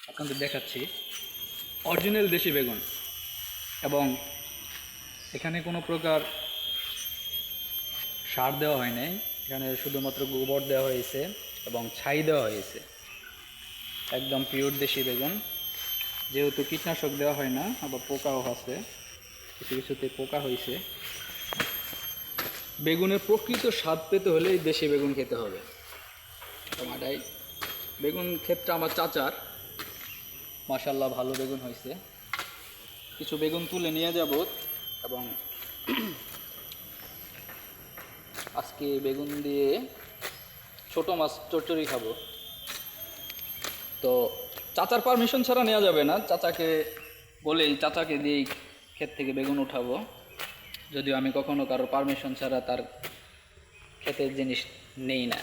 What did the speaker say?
আপনাদের দেখাচ্ছি অরিজিনাল দেশি বেগুন, এবং এখানে কোনো প্রকার সার দেওয়া হয় নাই। এখানে শুধুমাত্র গোবর দেওয়া হয়েছে এবং ছাই দেওয়া হয়েছে। একদম পিওর দেশি বেগুন, যেহেতু কীটনাশক দেওয়া হয় না, আবার পোকাও আছে, কিছু কিছুতে পোকা হয়েছে। বেগুনের প্রকৃত স্বাদ পেতে হলে এই দেশি বেগুন খেতে হবে। টমাটাই বেগুন ক্ষেতটা আমার চাচার, মাশাল্লাহ ভালো বেগুন হয়েছে। কিছু বেগুন তুলে নিয়ে যাব এবং আজকে বেগুন দিয়ে ছোট মাছ চচ্চড়ি খাবো। তো চাচার পারমিশন ছাড়া নেওয়া যাবে না, চাচাকে বলেই চাচাকে দিয়েই ক্ষেত থেকে বেগুন উঠাবো, যদিও আমি কখনো কারোর পারমিশন ছাড়া তার ক্ষেতের জিনিস নেই না।